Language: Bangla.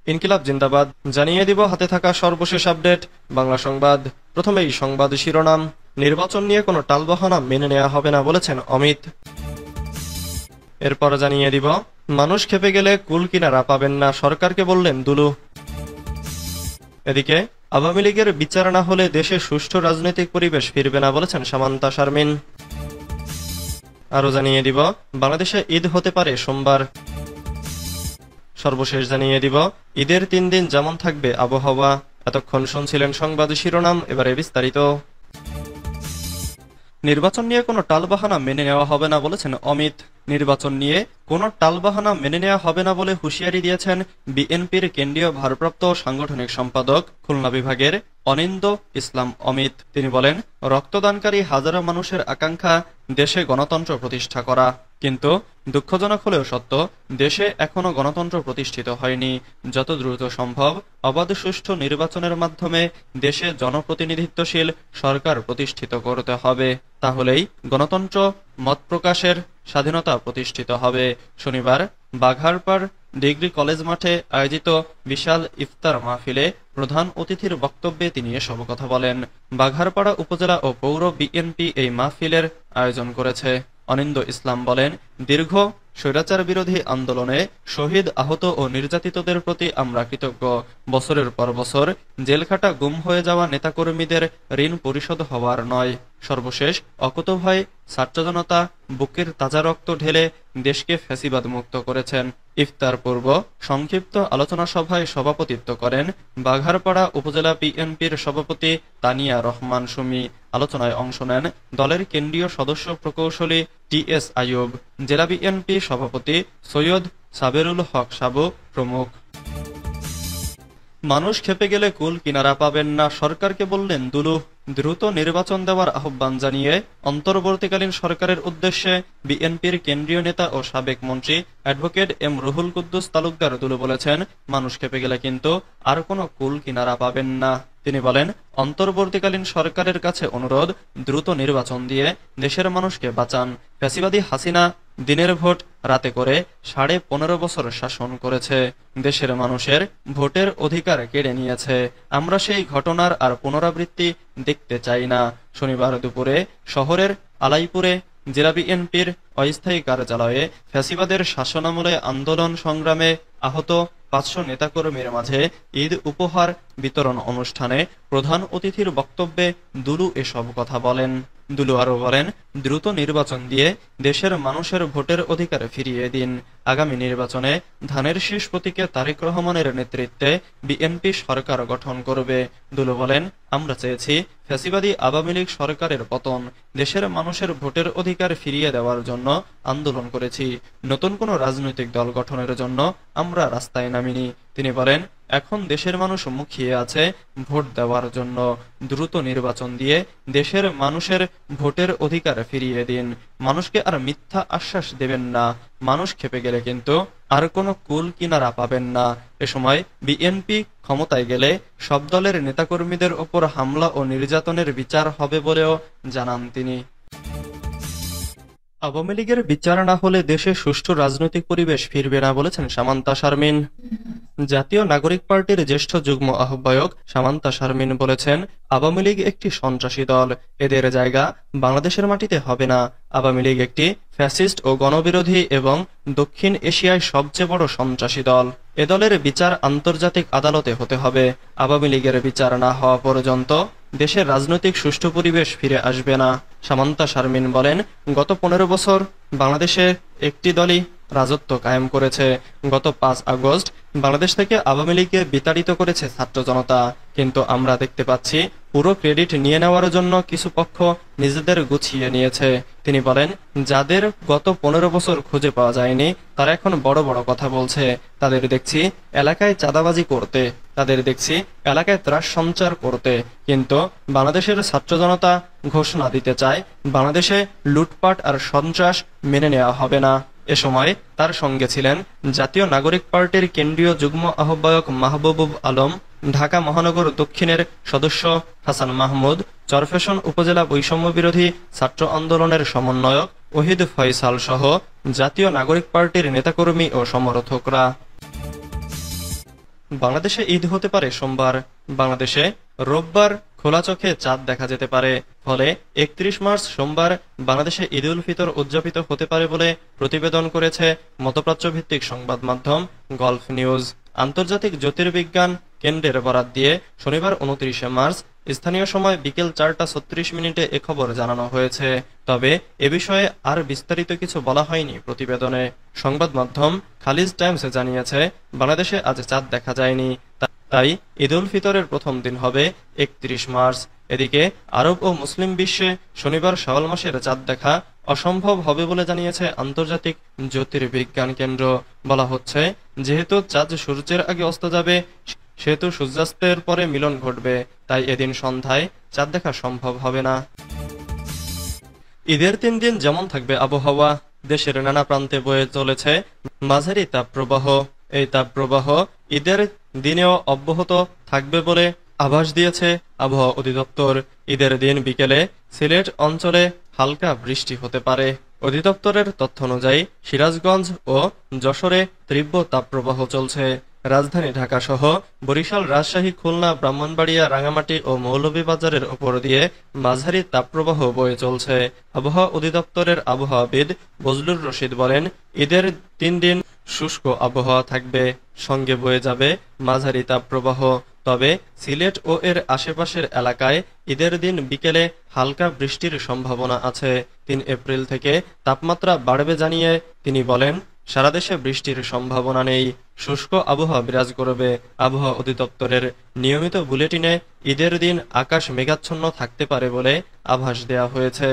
ইনকিলাব জিন্দাবাদ জানিয়ে দিব হাতে থাকা সর্বশেষ আপডেট বাংলা সংবাদ। প্রথমেই সংবাদ শিরোনাম। নির্বাচন নিয়ে কোনো টালবাহানা মেনে নেওয়া হবে না বলেছেন অমিত। এরপর জানিয়ে দিব মানুষ খেপে গেলে কুল কিনারা পাবেন না, সরকারকে বললেন দুলু। এদিকে আওয়ামী লীগের বিচার না হলে দেশে সুষ্ঠু রাজনৈতিক পরিবেশ ফিরবে না বলেছেন সামান্তা শারমিন। আরো জানিয়ে দিব বাংলাদেশে ঈদ হতে পারে সোমবার। সর্বশেষ জানিয়ে দিব ঈদের 3 দিন যেমন থাকবে আবহাওয়া। এতক্ষণ শুনছিলেন সংবাদ শিরোনাম, এবারে বিস্তারিত। নির্বাচন নিয়ে কোনো টালবাহানা মেনে নেওয়া হবে না বলেছেন অমিত। নির্বাচন নিয়ে কোনো টালবাহানা মেনে নেওয়া হবে না বলে হুঁশিয়ারি দিয়েছেন বিএনপির কেন্দ্রীয় ভারপ্রাপ্ত সাংগঠনিক সম্পাদক খুলনা বিভাগের অনিন্দ ইসলাম অমিত। তিনি বলেন, রক্তদানকারী হাজারো মানুষের আকাঙ্ক্ষা দেশে গণতন্ত্র প্রতিষ্ঠা করা, কিন্তু দুঃখজনক হলেও সত্য, দেশে এখনো গণতন্ত্র প্রতিষ্ঠিত হয়নি। যত দ্রুত সম্ভব অবাধ সুষ্ঠু নির্বাচনের মাধ্যমে দেশে জনপ্রতিনিধিত্বশীল সরকার প্রতিষ্ঠিত করতে হবে, তাহলেই গণতন্ত্র, মত প্রকাশের স্বাধীনতা প্রতিষ্ঠিত হবে। শনিবার বাঘারপাড় ডিগ্রি কলেজ মাঠে আয়োজিত বিশাল ইফতার মাহফিলে প্রধান অতিথির বক্তব্যে তিনি এসব কথা বলেন। বাঘারপাড়া উপজেলা ও পৌর বিএনপি এই মাহফিলের আয়োজন করেছে। অনিন্দ ইসলাম বলেন, দীর্ঘ স্বৈরাচার বিরোধী আন্দোলনে শহীদ, আহত ও নির্যাতিতদের প্রতি আমরা কৃতজ্ঞ। বছরের পর বছর জেলখাটা গুম হয়ে যাওয়া নেতাকর্মীদের ঋণ পরিশোধ হওয়ার নয়। সর্বশেষ অকুতোভয় ছাত্র জনতা বুকের তাজা রক্ত ঢেলে দেশকে ফ্যাসিবাদ মুক্ত করেছেন। ইফতার পূর্ব সংক্ষিপ্ত আলোচনা সভায় সভাপতিত্ব করেন বাঘারপাড়া উপজেলা বিএনপির সভাপতি তানিয়া রহমান সুমি। আলোচনায় অংশ নেন দলের কেন্দ্রীয় সদস্য প্রকৌশলী টি.এস. আইয়ুব, জেলা বিএনপি সভাপতি সৈয়দ সাবেরুল হক সাবু প্রমুখ। মানুষ খেপে গেলে কুল কিনারা পাবেন না, সরকারকে বললেন দুলু। দ্রুত নির্বাচন দেওয়ার আহ্বান জানিয়ে অন্তর্বর্তীকালীন সরকারের উদ্দেশ্যে বিএনপির কেন্দ্রীয় নেতা ও সাবেক মন্ত্রী অ্যাডভোকেট এম রুহুল কুদ্দুস তালুকদার দুলু বলেছেন, মানুষ খেপে গেলে কিন্তু আর কোনো কুল কিনারা পাবেন না। তিনি বলেন, অন্তর্বর্তীকালীন সরকারের কাছে অনুরোধ, দ্রুত নির্বাচন দিয়ে দেশের মানুষকে বাঁচান। ফ্যাসিবাদী হাসিনা দিনের ভোট রাতে করে 15.5 বছর শাসন করেছে, দেশের মানুষের ভোটের অধিকার কেড়ে নিয়েছে। আমরা সেই ঘটনার আর পুনরাবৃত্তি দেখতে চাই না। শনিবার দুপুরে শহরের আলাইপুরে জেলা বিএনপির অস্থায়ী কার্যালয়ে ফ্যাসিবাদের শাসনামলে আন্দোলন সংগ্রামে আহত 500 নেতাকর্মীর মাঝে ঈদ উপহার বিতরণ অনুষ্ঠানে প্রধান অতিথির বক্তব্যে দুলু এসব কথা বলেন। দুলু আরো বলেন, দ্রুত নির্বাচন দিয়ে দেশের মানুষের ভোটের অধিকার ফিরিয়ে দিন। আগামী নির্বাচনে ধানের শীষ প্রতীকে তারেক রহমানের নেতৃত্বে বিএনপি সরকার গঠন করবে। দুলু বলেন, আমরা চেয়েছি ফ্যাসিবাদী আওয়ামী লীগ সরকারের পতন। দেশের মানুষের ভোটের অধিকার ফিরিয়ে দেওয়ার জন্য আন্দোলন করেছি। নতুন কোনো রাজনৈতিক দল গঠনের জন্য আমরা রাস্তায় নামিনি। তিনি বলেন, এখন দেশের মানুষ মুখিয়ে আছে ভোট দেওয়ার জন্য। দ্রুত নির্বাচন দিয়ে দেশের মানুষের ভোটের অধিকার ফিরিয়ে দিন। মানুষকে আর মিথ্যা আশ্বাস দেবেন না। মানুষ খেপে গেলে কিন্তু আর কোনো কুল কিনারা পাবেন না। এ সময় বিএনপি ক্ষমতায় গেলে সব দলের নেতাকর্মীদের ওপর হামলা ও নির্যাতনের বিচার হবে বলেও জানান তিনি। আওয়ামী লীগের বিচার না হলে দেশে সুষ্ঠু রাজনৈতিক পরিবেশ ফিরবে না বলেছেন সামান্তা শারমিন। জাতীয় নাগরিক পার্টির জ্যেষ্ঠ যুগ্ম আহ্বায়ক সামান্তা শারমিন বলেছেন, আওয়ামী লীগ একটি সন্ত্রাসী দল, এদের জায়গা বাংলাদেশের মাটিতে হবে না। আওয়ামী লীগ একটি ফ্যাসিস্ট ও গণবিরোধী এবং দক্ষিণ এশিয়ায় সবচেয়ে বড় সন্ত্রাসী দল। এ দলের বিচার আন্তর্জাতিক আদালতে হতে হবে। আওয়ামী লীগের বিচার না হওয়া পর্যন্ত দেশের রাজনৈতিক সুষ্ঠু পরিবেশ ফিরে আসবে না। সামান্তা শারমিন বলেন, গত 15 বছর বাংলাদেশে একটি দলই রাজত্ব কায়েম করেছে। গত 5 আগস্ট বাংলাদেশ থেকে আওয়ামী লীগকে বিতাড়িত করেছে ছাত্র জনতা, কিন্তু আমরা দেখতে পাচ্ছি পুরো ক্রেডিট নিয়ে নেওয়ার জন্য কিছু পক্ষ নিজেদের গুছিয়ে নিয়েছে। তিনি বলেন, যাদের গত 15 বছর খুঁজে পাওয়া যায়নি তারা এখন বড় বড় কথা বলছে। তাদের দেখছি এলাকায় চাঁদাবাজি করতে, তাদের দেখছি এলাকায় ত্রাস সঞ্চার করতে, কিন্তু বাংলাদেশের ছাত্র জনতা ঘোষণা দিতে চায় বাংলাদেশে লুটপাট আর সন্ত্রাস মেনে নেওয়া হবে না। এ সময় তার সঙ্গে ছিলেন জাতীয় নাগরিক পার্টির কেন্দ্রীয় যুগ্ম আহ্বায়ক মাহবুব আলম, ঢাকা মহানগর দক্ষিণের সদস্য হাসান মাহমুদ, চরফ্যাশন উপজেলা বৈষম্য বিরোধী ছাত্র আন্দোলনের সমন্বয়ক ওহিদ ফয়সাল সহ জাতীয় নাগরিক পার্টির নেতাকর্মী ও সমর্থকরা। বাংলাদেশে ঈদ হতে পারে সোমবার। বাংলাদেশে রোববার খোলা চোখে চাঁদ দেখা যেতে পারে। ফলে ৩১ মার্চ সোমবার বাংলাদেশে ঈদ উল ফিতর উদযাপিত হতে পারে বলে প্রতিবেদন করেছে মধ্যপ্রাচ্য ভিত্তিক সংবাদ মাধ্যম গালফ নিউজ। আন্তর্জাতিক জ্যোতির্বিজ্ঞান কেন্দ্রের বরাত দিয়ে শনিবার ২৯ মার্চ স্থানীয় সময় বিকেল ৪টা ৩৬ এ খবর জানানো হয়েছে। তবে এ বিষয়ে আর বিস্তারিত কিছু বলা হয়নি প্রতিবেদনে। সংবাদ মাধ্যম খালিজ টাইমস জানিয়েছে, বাংলাদেশে আজ চাঁদ দেখা যায়নি, তাই ঈদ উল ফিতরের প্রথম দিন হবে ৩১ মার্চ। এদিকে আরব ও মুসলিম বিশ্বে শনিবার শাওয়াল মাসের চাঁদ দেখা অসম্ভব হবে বলে জানিয়েছে আন্তর্জাতিক জ্যোতির্বিজ্ঞান কেন্দ্র। বলা হচ্ছে, যেহেতু চাঁদ সূর্যের আগে অস্ত যাবে, সেহেতু সূর্যাস্তের পরে মিলন ঘটবে, তাই এদিন সন্ধ্যায় চাঁদ দেখা সম্ভব হবে না। ঈদের ৩ দিন যেমন থাকবে আবহাওয়া, দেশের নানা প্রান্তে বয়ে চলেছে মাঝারি তাপপ্রবাহ। এই তাপপ্রবাহ ঈদের দিনেও অব্যাহত থাকবে বলে আভাস দিয়েছে আবহাওয়া অধিদপ্তর। ঈদের দিন বিকেলে সিলেট অঞ্চলে হালকা বৃষ্টি হতে পারে। অধিদপ্তরের তথ্য অনুযায়ী সিরাজগঞ্জ ও যশোরে তীব্র তাপপ্রবাহ চলছে। রাজধানী ঢাকা সহ বরিশাল, রাজশাহী, খুলনা, ব্রাহ্মণবাড়িয়া, রাঙামাটি ও মৌলভীবাজারের উপর দিয়ে মাঝারি তাপপ্রবাহ বয়ে চলছে। আবহাওয়া অধিদপ্তরের আবহাওয়াবিদ বজলুর রশিদ বলেন, ঈদের ৩ দিন শুষ্ক আবহাওয়া থাকবে, সঙ্গে বয়ে যাবে মাঝারি তাপপ্রবাহ। তবে সিলেট ও এর আশেপাশের এলাকায় ঈদের দিন বিকেলে হালকা বৃষ্টির সম্ভাবনা আছে। ৩ এপ্রিল থেকে তাপমাত্রা বাড়বে জানিয়ে তিনি বলেন, সারা দেশে বৃষ্টির সম্ভাবনা নেই, শুষ্ক আবহাওয়া বিরাজ করবে। আবহাওয়া অধিদপ্তরের নিয়মিত বুলেটিনে ঈদের দিন আকাশ মেঘাচ্ছন্ন থাকতে পারে বলে আভাস দেয়া হয়েছে।